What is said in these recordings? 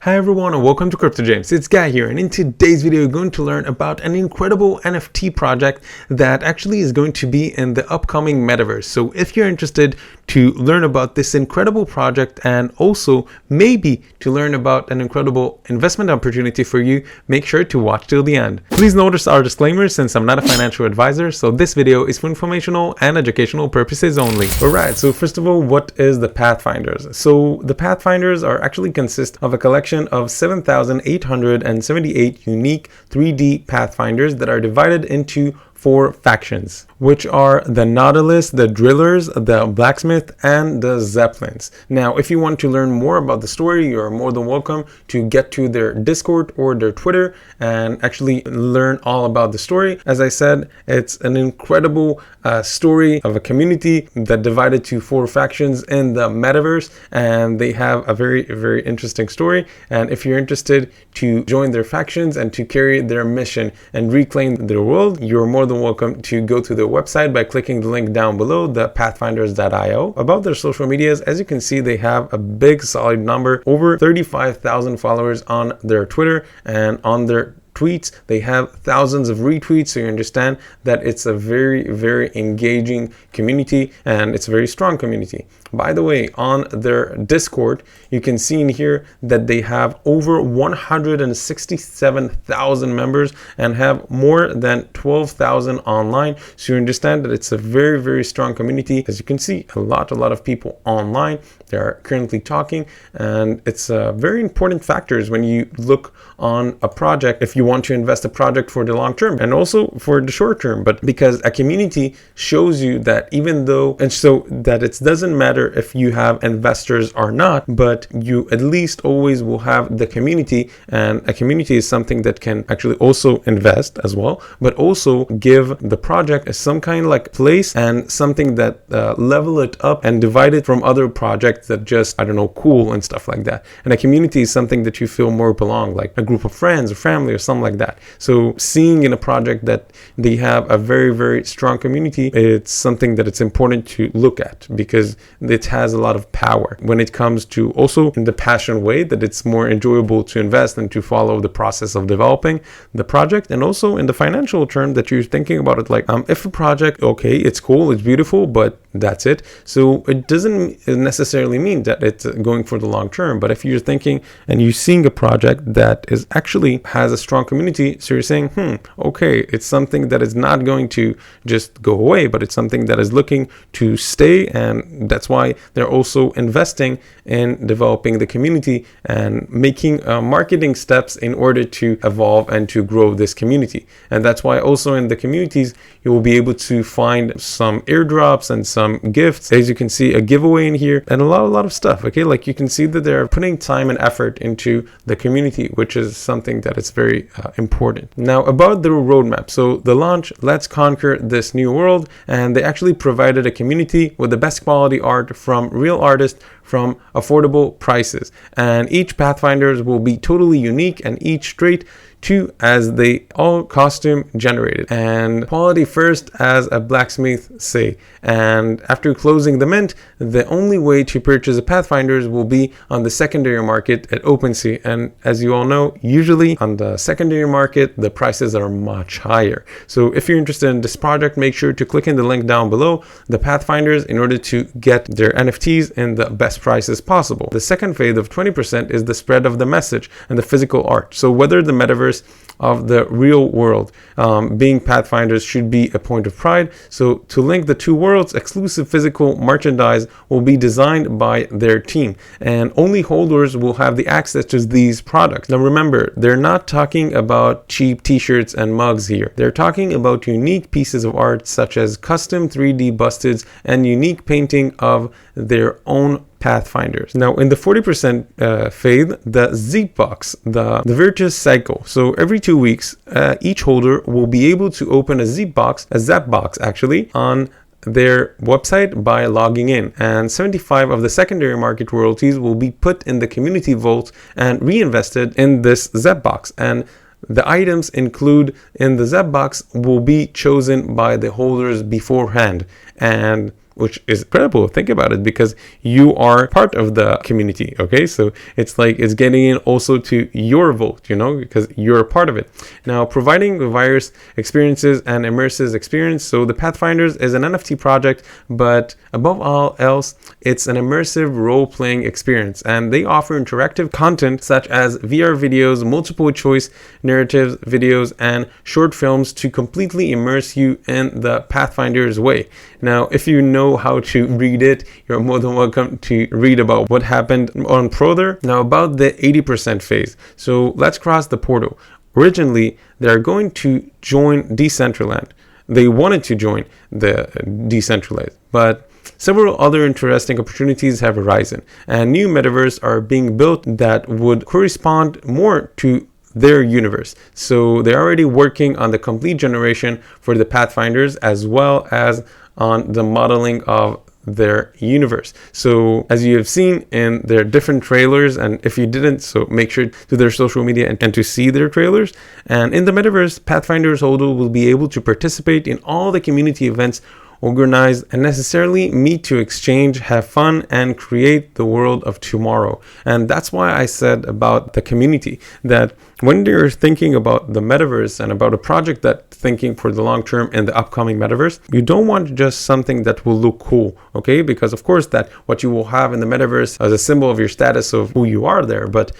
Hi everyone and welcome to Crypto James. It's Guy here, and in today's video we're going to learn about an incredible NFT project that actually is going to be in the upcoming metaverse. So if you're interested to learn about this incredible project and also maybe to learn about an incredible investment opportunity for you, make sure to watch till the end. Please notice our disclaimer since I'm not a financial advisor, so this video is for informational and educational purposes only. Alright, so first of all, what is the Pathfinders? So the Pathfinders are actually consist of a collection of 7,878 unique 3D Pathfinders that are divided into 4 factions, which are the Nautilus, the Drillers, the Blacksmith, and the Zeppelins. Now, if you want to learn more about the story, you're more than welcome to get to their Discord or their Twitter and actually learn all about the story. As I said, it's an incredible story of a community that divided to 4 factions in the metaverse, and they have a very, very interesting story. And if you're interested to join their factions and to carry their mission and reclaim their world, you're more than welcome to go to their website by clicking the link down below, the pathfinders.io. About their social medias, as you can see, they have a big solid number, over 35,000 followers on their Twitter, and on their tweets they have thousands of retweets, so you understand that it's a very, very engaging community and it's a very strong community. By the way, on their Discord you can see in here that they have over 167,000 members and have more than 12,000 online, so you understand that it's a very, very strong community. As you can see, a lot of people online. They are currently talking, and it's very important factors when you look on a project, if you want to invest a project for the long term and also for the short term. But because a community shows you that even though, and so that it doesn't matter if you have investors or not, but you at least always will have the community, and a community is something that can actually also invest as well, but also give the project some kind of like place and something that level it up and divide it from other projects that just, I don't know, cool and stuff like that. And a community is something that you feel more belong, like a group of friends or family or something like that. So seeing in a project that they have a very, very strong community, it's something that it's important to look at because it has a lot of power when it comes to also in the passion way that it's more enjoyable to invest and to follow the process of developing the project, and also in the financial term that you're thinking about it, like if a project, okay, it's cool, it's beautiful, but that's it. So it doesn't necessarily mean that it's going for the long term. But if you're thinking and you're seeing a project that is actually has a strong community, so you're saying, okay, it's something that is not going to just go away, but it's something that is looking to stay, and that's why they're also investing in developing the community and making marketing steps in order to evolve and to grow this community. And that's why also in the communities you will be able to find some airdrops and some gifts. As you can see, a giveaway in here and a lot of stuff. Okay, like you can see that they're putting time and effort into the community, which is something that is very important. Now about the roadmap. So the launch, let's conquer this new world, and they actually provided a community with the best quality art from real artists from affordable prices, and each Pathfinders will be totally unique and each straight to as they all costume generated and quality first, as a blacksmith say. And after closing the mint, the only way to purchase a Pathfinders will be on the secondary market at OpenSea, and as you all know, usually on the secondary market the prices are much higher. So if you're interested in this project, make sure to click in the link down below, the Pathfinders, in order to get their NFTs in the best prices possible. The second phase of 20% is the spread of the message and the physical art. So whether the metaverse of the real world being Pathfinders should be a point of pride. So to link the two worlds, exclusive physical merchandise will be designed by their team, and only holders will have the access to these products. Now remember, they're not talking about cheap t-shirts and mugs here. They're talking about unique pieces of art such as custom 3D busteds and unique painting of their own Pathfinders. Now in the 40% phase, the Zipbox, the virtuous cycle. So every 2 weeks, each holder will be able to open a Zapbox actually, on their website by logging in, and 75 of the secondary market royalties will be put in the community vault and reinvested in this Zapbox. And the items include in the Zapbox will be chosen by the holders beforehand, and which is incredible. Think about it, because you are part of the community. Okay, so it's like it's getting in also to your vote, because you're a part of it. Now, providing various experiences and immersive experience. So the Pathfinders is an NFT project, but above all else, it's an immersive role-playing experience, and they offer interactive content such as VR videos, multiple choice narratives videos, and short films to completely immerse you in the Pathfinder's way. Now, if you know how to read it, you're more than welcome to read about what happened on Prother. Now, about the 80% phase. So let's cross the portal. Originally, they're going to join Decentraland. They wanted to join the Decentralized, but several other interesting opportunities have arisen, and new metaverses are being built that would correspond more to their universe. So they're already working on the complete generation for the Pathfinders, as well as on the modeling of their universe. So as you have seen in their different trailers, and if you didn't, so make sure to their social media and to see their trailers. And in the metaverse, Pathfinders holder will be able to participate in all the community events organized and necessarily meet to exchange, have fun, and create the world of tomorrow. And that's why I said about the community, that when you're thinking about the metaverse and about a project that thinking for the long term in the upcoming metaverse, you don't want just something that will look cool, okay? Because of course that what you will have in the metaverse as a symbol of your status of who you are there, but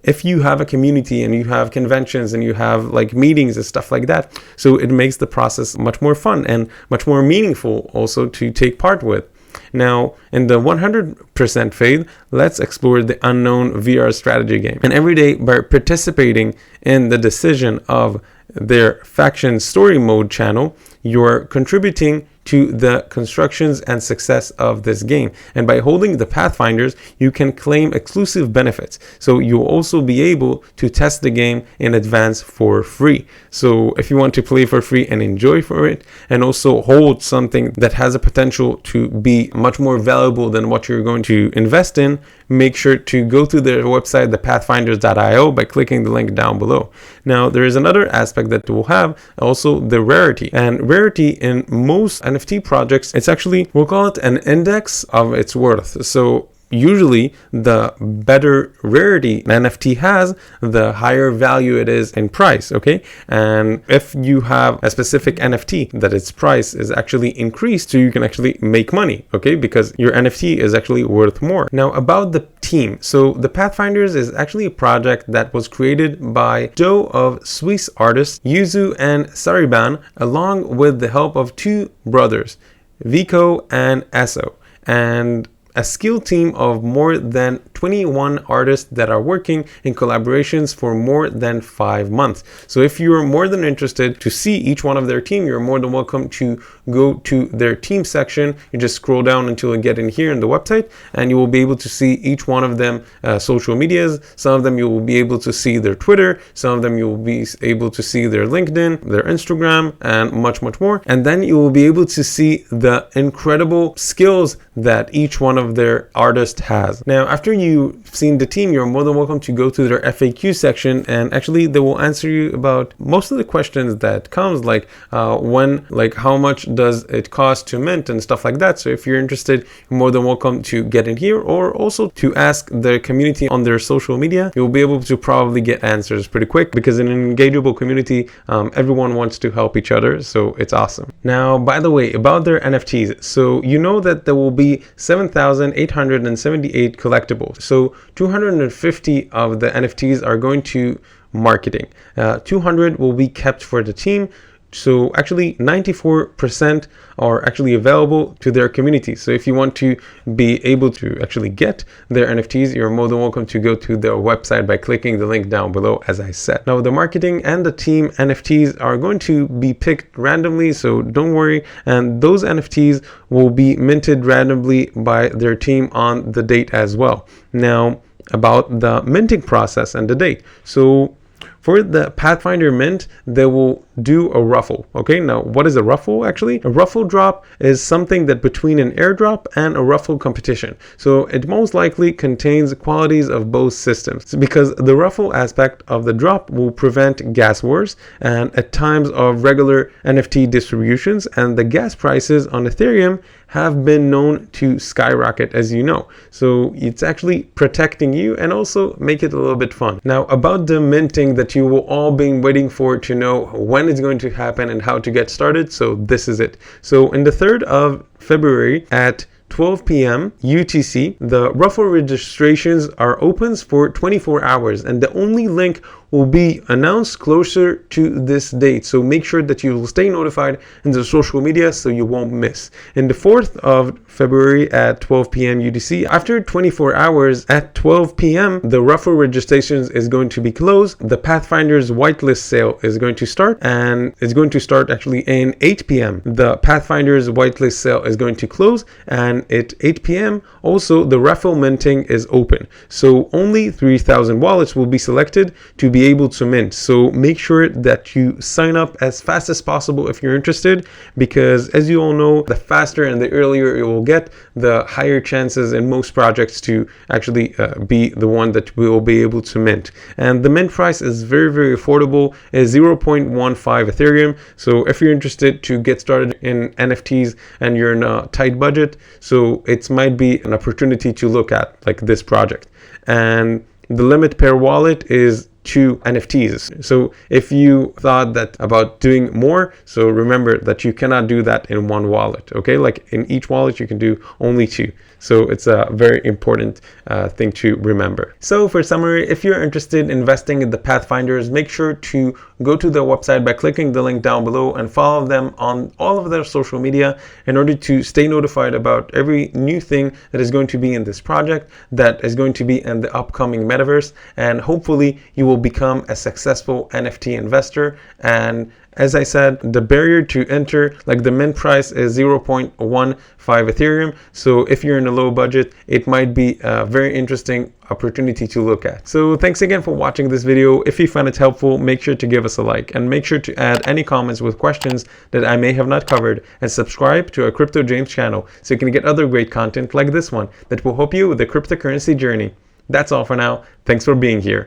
if you have a community and you have conventions and you have like meetings and stuff like that, so it makes the process much more fun and much more meaningful also to take part with. Now, in the 100% phase, let's explore the unknown VR strategy game. And every day, by participating in the decision of their faction story mode channel, you're contributing to the constructions and success of this game. And by holding the Pathfinders, you can claim exclusive benefits. So you'll also be able to test the game in advance for free. So if you want to play for free and enjoy for it, and also hold something that has a potential to be much more valuable than what you're going to invest in, make sure to go to their website, thepathfinders.io, by clicking the link down below. Now, there is another aspect that we'll have, also the rarity. And rarity in most NFT projects, it's actually, we'll call it an index of its worth. So usually the better rarity an NFT has, the higher value it is in price, okay? And if you have a specific NFT that its price is actually increased, so you can actually make money, okay? Because your NFT is actually worth more. Now, about the team. So the Pathfinders is actually a project that was created by a duo of Swiss artists, Yuzu and Sariban, along with the help of two brothers, Vico and Esso, and a skilled team of more than 21 artists that are working in collaborations for more than 5 months. So if you're more than interested to see each one of their team, you're more than welcome to go to their team section. You just scroll down until you get in here in the website, and you will be able to see each one of them social medias. Some of them you will be able to see their Twitter, some of them you will be able to see their LinkedIn, their Instagram, and much more. And then you will be able to see the incredible skills that each one of their artists has. Now, after you've seen the team, you're more than welcome to go to their FAQ section, and actually they will answer you about most of the questions that comes, like how much does it cost to mint and stuff like that. So if you're interested, you're more than welcome to get in here, or also to ask the community on their social media. You'll be able to probably get answers pretty quick, because in an engageable community, everyone wants to help each other, so it's awesome. Now, by the way, about their NFTs, so you know that there will be 7,878 collectibles. So 250 of the NFTs are going to marketing. 200 will be kept for the team. So actually 94% are actually available to their community. So if you want to be able to actually get their NFTs, you're more than welcome to go to their website by clicking the link down below, as I said. Now, the marketing and the team NFTs are going to be picked randomly, so don't worry. And those NFTs will be minted randomly by their team on the date as well. Now, about the minting process and the date. So for the Pathfinder mint, they will do a ruffle. Okay, now what is a ruffle actually? A ruffle drop is something that between an airdrop and a ruffle competition. So it most likely contains qualities of both systems, because the ruffle aspect of the drop will prevent gas wars and at times of regular NFT distributions, and the gas prices on Ethereum have been known to skyrocket, as you know. So it's actually protecting you and also make it a little bit fun. Now, about the minting that you will all been waiting for to know when it's going to happen and how to get started. So this is it. So in the 3rd of February at 12 p.m. UTC, the Ruffle registrations are open for 24 hours, and the only link will be announced closer to this date. So make sure that you will stay notified in the social media so you won't miss. In the 4th of February at 12 p.m. UTC, after 24 hours at 12 p.m., the Ruffle registrations is going to be closed. The Pathfinder's whitelist sale is going to start, and it's going to start actually in 8 p.m. The Pathfinder's whitelist sale is going to close, and at 8 p.m. also the Ruffle minting is open. So only 3,000 wallets will be selected to be able to mint. So make sure that you sign up as fast as possible if you're interested, because as you all know, the faster and the earlier it will get, the higher chances in most projects to actually be the one that we will be able to mint. And the mint price is very, very affordable, is 0.15 Ethereum. So if you're interested to get started in NFTs and you're in a tight budget, so it might be an opportunity to look at like this project. And the limit per wallet is 2 NFTs. So if you thought that about doing more, so remember that you cannot do that in one wallet. Okay, like in each wallet you can do only 2. So it's a very important thing to remember. So for summary, if you're interested in investing in the Pathfinders, make sure to go to their website by clicking the link down below and follow them on all of their social media in order to stay notified about every new thing that is going to be in this project, that is going to be in the upcoming metaverse, and hopefully you will become a successful NFT investor. And as I said, the barrier to enter, like the mint price is 0.15 Ethereum. So if you're in a low budget, it might be a very interesting opportunity to look at. So thanks again for watching this video. If you found it helpful, make sure to give us a like and make sure to add any comments with questions that I may have not covered, and subscribe to our Crypto James channel so you can get other great content like this one that will help you with the cryptocurrency journey. That's all for now. Thanks for being here.